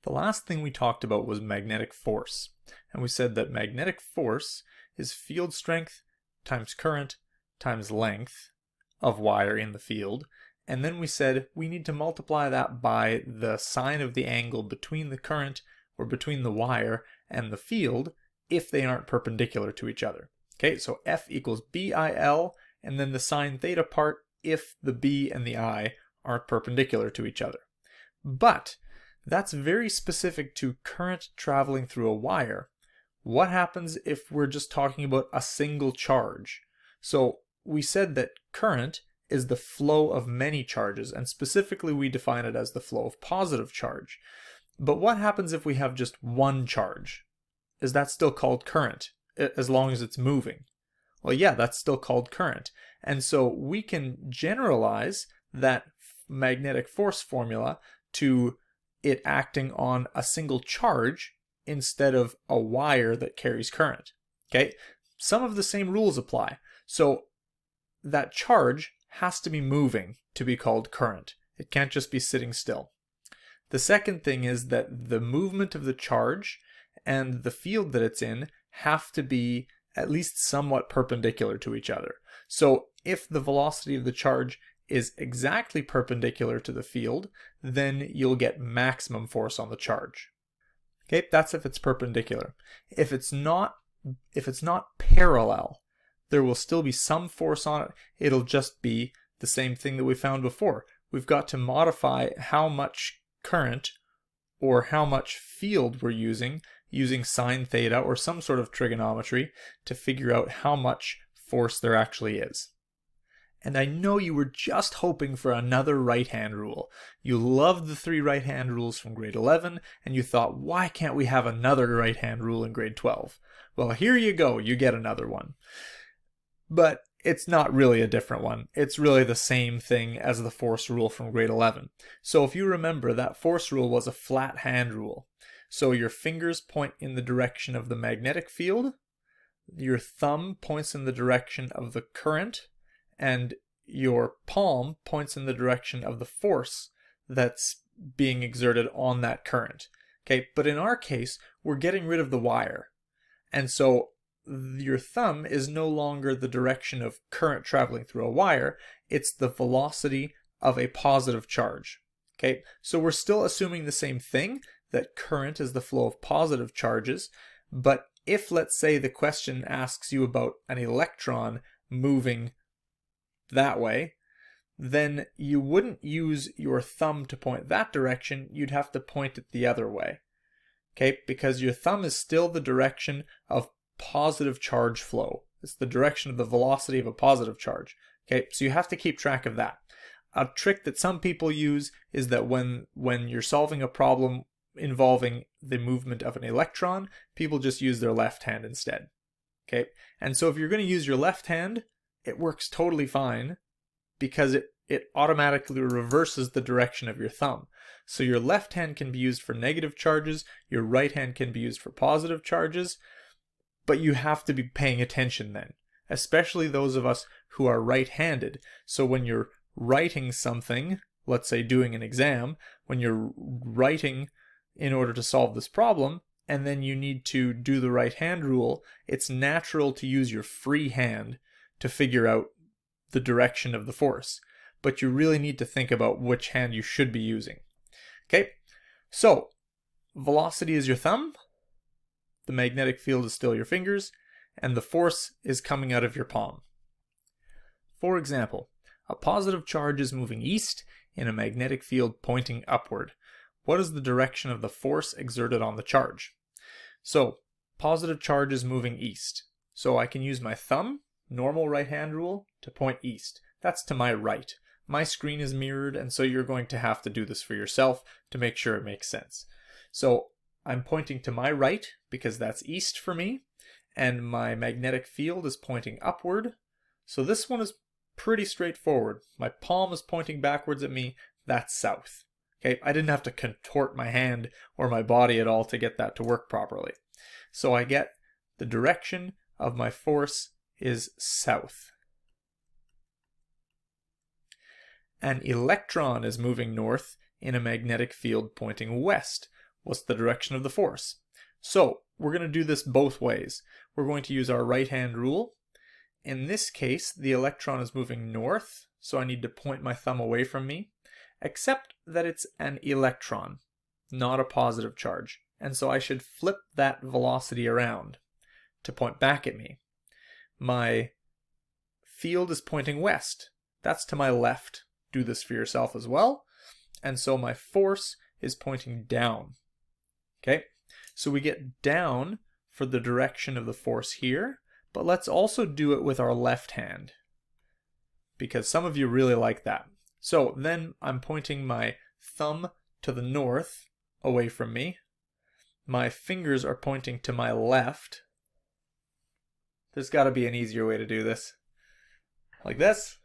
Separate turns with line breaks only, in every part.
The last thing we talked about was magnetic force, and we said that magnetic force is field strength times current times length of wire in the field, and then we said we need to multiply that by the sine of the angle between the current or between the wire and the field if they aren't perpendicular to each other. Okay, so F equals BIL, and then the sine theta part if the B and the I aren't perpendicular to each other. But that's very specific to current traveling through a wire. What happens if we're just talking about a single charge? So we said that current is the flow of many charges, and specifically we define it as the flow of positive charge. But what happens if we have just one charge? Is that still called current, as long as it's moving? Well, yeah, that's still called current. And so we can generalize that magnetic force formula to it acting on a single charge instead of a wire that carries current. Okay, some of the same rules apply. So that charge has to be moving to be called current. It can't just be sitting still. The second thing is that the movement of the charge and the field that it's in have to be at least somewhat perpendicular to each other. So if the velocity of the charge is exactly perpendicular to the field, then you'll get maximum force on the charge. Okay, that's if it's perpendicular. If it's not parallel, there will still be some force on it. It'll just be the same thing that we found before. We've got to modify how much current or how much field we're using sine theta or some sort of trigonometry to figure out how much force there actually is. And I know you were just hoping for another right-hand rule. You loved the 3 right-hand rules from grade 11, and you thought, why can't we have another right-hand rule in grade 12? Well, here you go, you get another one. But it's not really a different one. It's really the same thing as the force rule from grade 11. So if you remember, that force rule was a flat hand rule. So your fingers point in the direction of the magnetic field, your thumb points in the direction of the current, and your palm points in the direction of the force that's being exerted on that current. Okay, but in our case, we're getting rid of the wire. And so your thumb is no longer the direction of current traveling through a wire, it's the velocity of a positive charge. Okay, so we're still assuming the same thing, that current is the flow of positive charges, but if, let's say, the question asks you about an electron moving that way, then you wouldn't use your thumb to point that direction, you'd have to point it the other way. Okay, because your thumb is still the direction of positive charge flow. It's the direction of the velocity of a positive charge. Okay, so you have to keep track of that. A trick that some people use is that when you're solving a problem involving the movement of an electron, people just use their left hand instead. Okay, and so if you're going to use your left hand, it works totally fine because it automatically reverses the direction of your thumb. So your left hand can be used for negative charges, your right hand can be used for positive charges, but you have to be paying attention then, especially those of us who are right-handed. So when you're writing something, let's say doing an exam, when you're writing in order to solve this problem, and then you need to do the right hand rule, it's natural to use your free hand to figure out the direction of the force. But you really need to think about which hand you should be using. Okay, so velocity is your thumb, the magnetic field is still your fingers, and the force is coming out of your palm. For example, a positive charge is moving east in a magnetic field pointing upward. What is the direction of the force exerted on the charge? So, positive charge is moving east. So I can use my thumb, normal right hand rule, to point east. That's to my right. My screen is mirrored, and so you're going to have to do this for yourself to make sure it makes sense. So I'm pointing to my right because that's east for me, and my magnetic field is pointing upward. So this one is pretty straightforward. My palm is pointing backwards at me, that's south. Okay, I didn't have to contort my hand or my body at all to get that to work properly. So I get the direction of my force is south. An electron is moving north in a magnetic field pointing west. What's the direction of the force? So we're going to do this both ways. We're going to use our right-hand rule. In this case, the electron is moving north, so I need to point my thumb away from me, except that it's an electron, not a positive charge. And so I should flip that velocity around to point back at me. My field is pointing west. That's to my left. Do this for yourself as well. And so my force is pointing down. Okay, so we get down for the direction of the force here, but let's also do it with our left hand, because some of you really like that. So then I'm pointing my thumb to the north away from me. My fingers are pointing to my left. There's got to be an easier way to do this. Like this.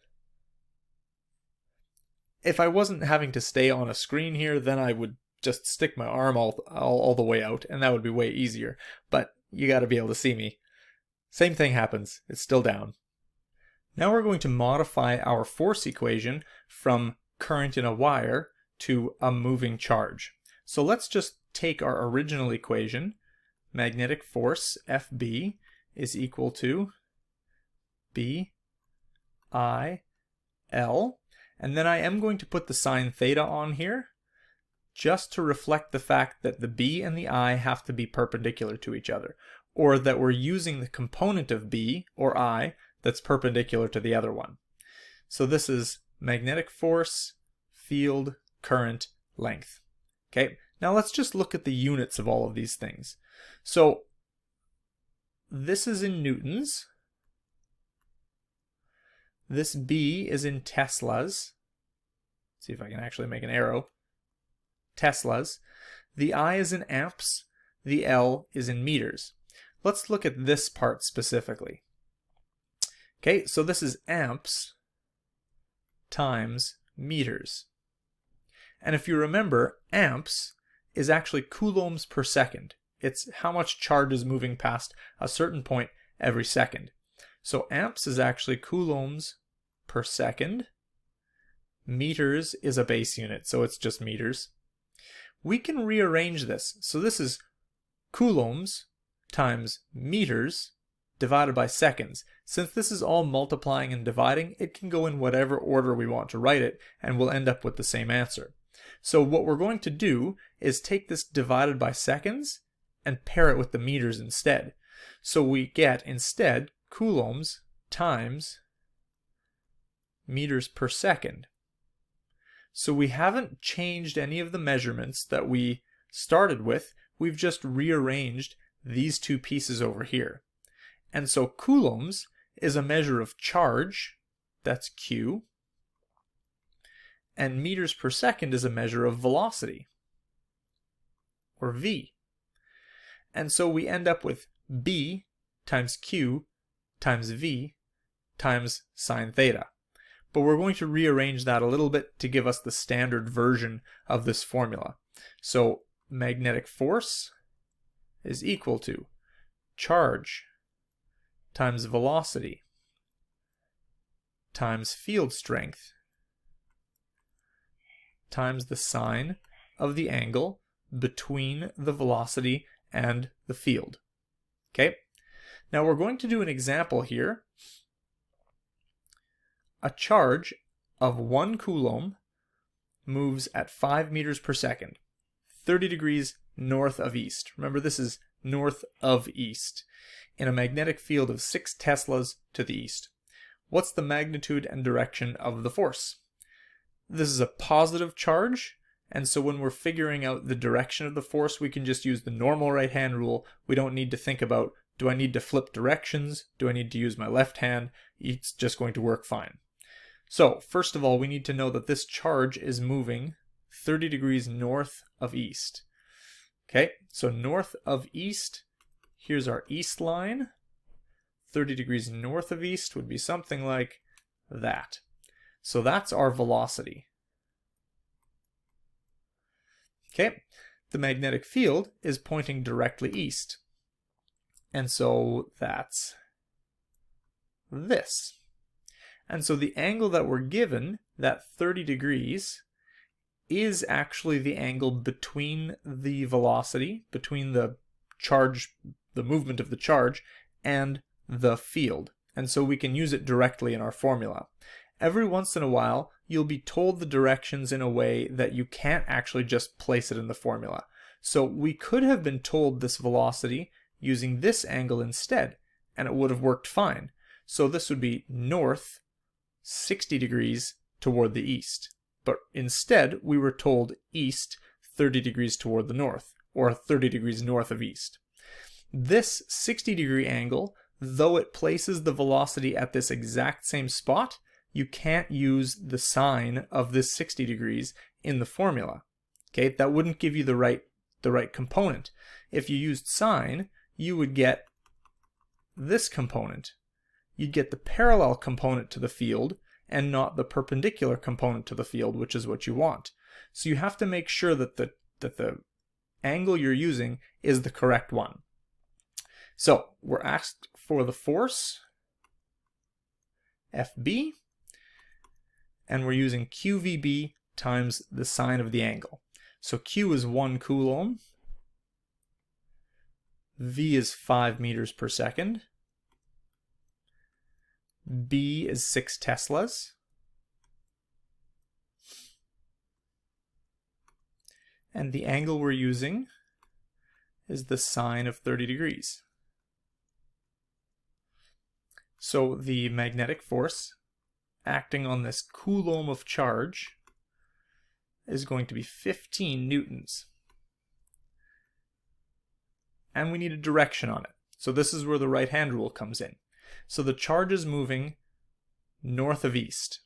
If I wasn't having to stay on a screen here, then I would just stick my arm all the way out, and that would be way easier. But you got to be able to see me. Same thing happens. It's still down. Now we're going to modify our force equation from current in a wire to a moving charge. So let's just take our original equation. Magnetic force, FB, is equal to B I L. And then I am going to put the sine theta on here, just to reflect the fact that the B and the I have to be perpendicular to each other, or that we're using the component of B or I that's perpendicular to the other one. So this is magnetic force, field, current, length. Okay, now let's just look at the units of all of these things. So this is in newtons. This B is in Teslas. Let's see if I can actually make an arrow. Teslas. The I is in amps. The L is in meters. Let's look at this part specifically. Okay, so this is amps times meters. And if you remember, amps is actually coulombs per second. It's how much charge is moving past a certain point every second. So amps is actually coulombs per second. Meters is a base unit, so it's just meters. We can rearrange this. So this is coulombs times meters divided by seconds. Since this is all multiplying and dividing, it can go in whatever order we want to write it, and we'll end up with the same answer. So what we're going to do is take this divided by seconds and pair it with the meters instead. So we get instead coulombs times meters per second. So we haven't changed any of the measurements that we started with. We've just rearranged these two pieces over here. And so coulombs is a measure of charge, that's Q, and meters per second is a measure of velocity, or V. And so we end up with B times Q times V times sine theta. But we're going to rearrange that a little bit to give us the standard version of this formula. So magnetic force is equal to charge times velocity times field strength times the sine of the angle between the velocity and the field. Okay, now we're going to do an example here. A charge of 1 coulomb moves at 5 meters per second, 30 degrees north of east. Remember, this is north of east, in a magnetic field of 6 Teslas to the east. What's the magnitude and direction of the force? This is a positive charge, and so when we're figuring out the direction of the force, we can just use the normal right-hand rule. We don't need to think about, do I need to flip directions? Do I need to use my left hand? It's just going to work fine. So, first of all, we need to know that this charge is moving 30 degrees north of east. Okay, so north of east, here's our east line. 30 degrees north of east would be something like that. So that's our velocity. Okay, the magnetic field is pointing directly east. And so that's this. And so the angle that we're given, that 30 degrees, is actually the angle between the velocity, between the charge, the movement of the charge, and the field. And so we can use it directly in our formula. Every once in a while, you'll be told the directions in a way that you can't actually just place it in the formula. So we could have been told this velocity using this angle instead, and it would have worked fine. So this would be north 60 degrees toward the east. But instead, we were told east 30 degrees toward the north, or 30 degrees north of east. This 60-degree angle, though it places the velocity at this exact same spot, you can't use the sine of this 60 degrees in the formula. Okay, that wouldn't give you the right component. If you used sine, you would get this component. You'd get the parallel component to the field and not the perpendicular component to the field, which is what you want. So you have to make sure that the angle you're using is the correct one. So we're asked for the force, FB, and we're using QVB times the sine of the angle. So Q is 1 coulomb, V is 5 meters per second, B is 6 Teslas, and the angle we're using is the sine of 30 degrees. So the magnetic force acting on this coulomb of charge is going to be 15 newtons. And we need a direction on it. So this is where the right-hand rule comes in. So the charge is moving north of east.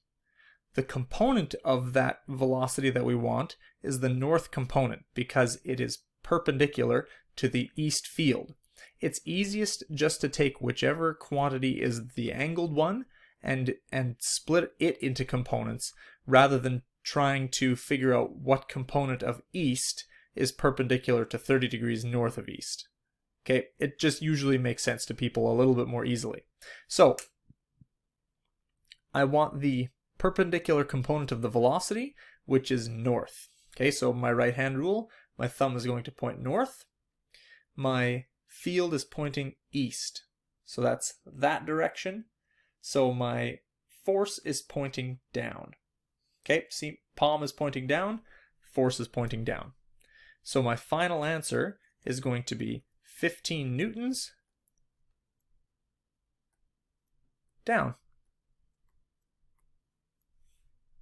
The component of that velocity that we want is the north component because it is perpendicular to the east field. It's easiest just to take whichever quantity is the angled one and split it into components rather than trying to figure out what component of east is perpendicular to 30 degrees north of east. Okay, it just usually makes sense to people a little bit more easily. So I want the perpendicular component of the velocity, which is north. Okay, so my right-hand rule, my thumb is going to point north. My field is pointing east. So that's that direction. So my force is pointing down. Okay, see, palm is pointing down, force is pointing down. So my final answer is going to be 15 newtons down.